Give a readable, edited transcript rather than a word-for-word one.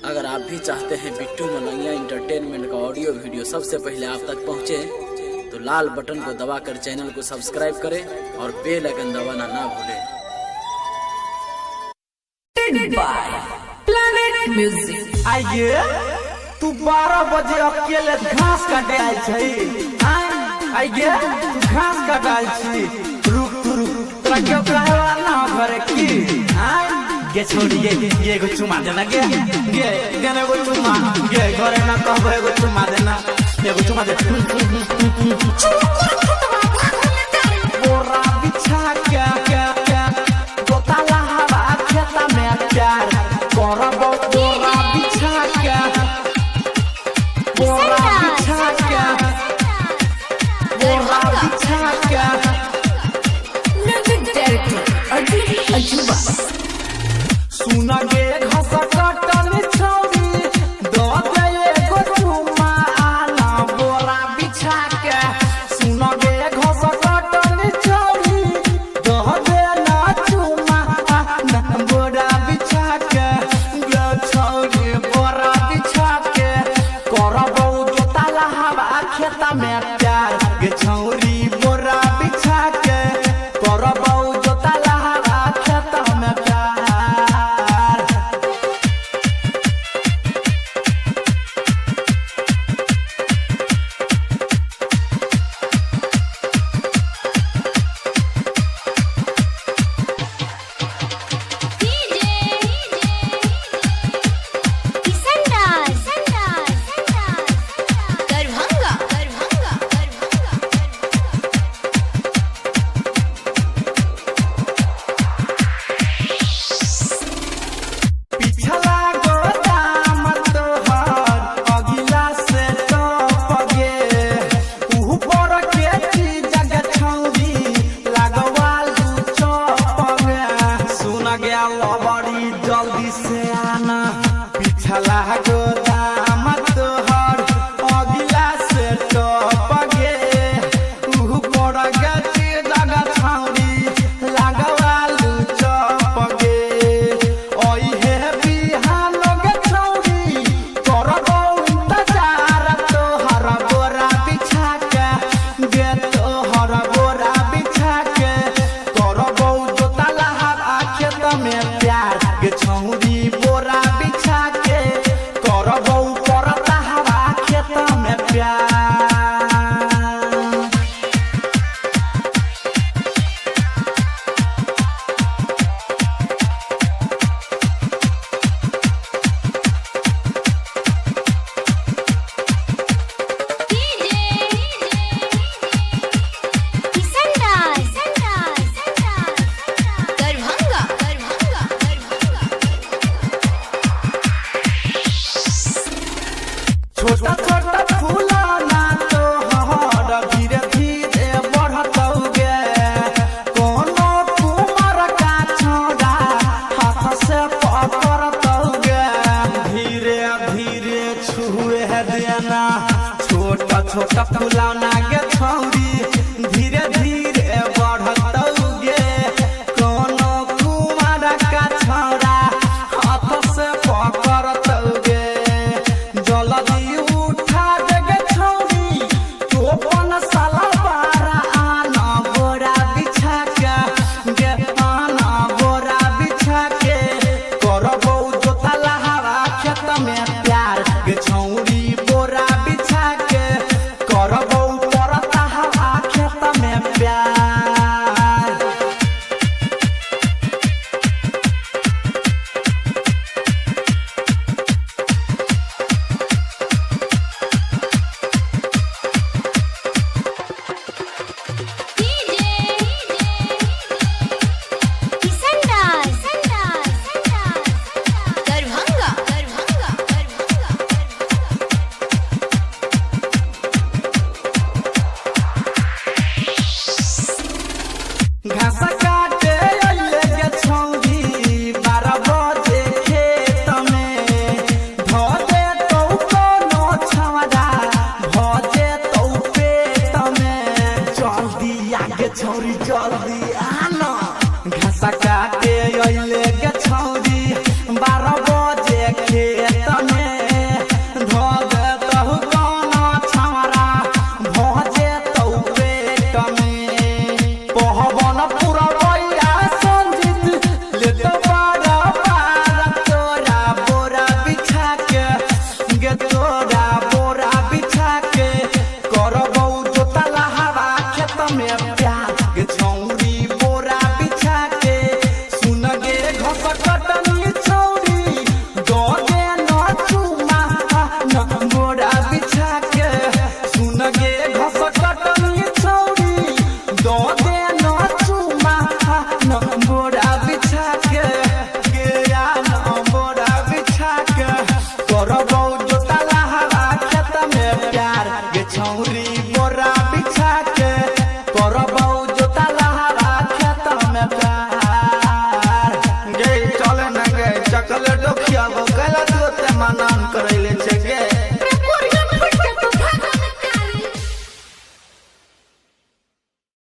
अगर आप भी चाहते हैं बिट्टू मलंगिया इंटरटेनमेंट का ऑडियो वीडियो सबसे पहले आप तक पहुंचे, तो लाल बटन को दबाकर चैनल को सब्सक्राइब करें और बेल आइकन दबाना ना भूलें। आइए तू 12 बजे अकेले घास काटे आयल छी। आइए तू घास काटे आयल छी। रुक तोरा क्यों कहवा ना घरे की गे छोड़िए ये एगो चुमा देना गे देना एगो चुमा गे घरे ना कहबो एगो चुमा देना एगो चुमा दे। बोरा बिछा के गोताला हवा खेता में प्यार करबो। बोरा बिछा के बोरा बिछा के बोरा बिछा के सुना गे घास कटन छौरी दो दे एगो चुमा आना। बोरा बिछा के सुना गे घास कटन छौरी दो दे ना चुमा आना। बोरा बिछा के गे छौरी बोरा बिछा के करबो जोताला हवा खेता में प्यार। गे छौरी बोरा बिछा के करबो जोताला हवा खेता में प्यार। जल्दी से आना पिछला गोदाम तोहर अगिला से टप गे ऊपर गति जगह छौरी लगवालू चप गे। ओहे बिहान गे छौरी करबो इंतजार तोहर बोरा बिछा के गे तोहर बोरा बिछा के करबो जोताला हवा खेत में प्यार। गे छौरी बोरा बिछा के करबो करता हवा खेत में प्यार। छोटा छोटा फूला ना तो हर धीरे धीरे बढ़तौ गे। कोनो कुमार का छोड़ा हाथ से पकड़तौ गे। धीरे धीरे छुए देना छोटा छोटा फूला ना गे छौरी धीरे धीरे बढ़तौ गे। कोनो कुमार का छोड़ा हाथ से पकड़तौ गे। जल्दी उठा देगे छौरी चौपन साला बारा आना। बोरा बिछा के गे आना बोरा बिछा के करबो जोताला हवा खेत में प्यार। गे छौरी बोरा बिछा के करबो करता हवा खेत में प्यार। मनान कर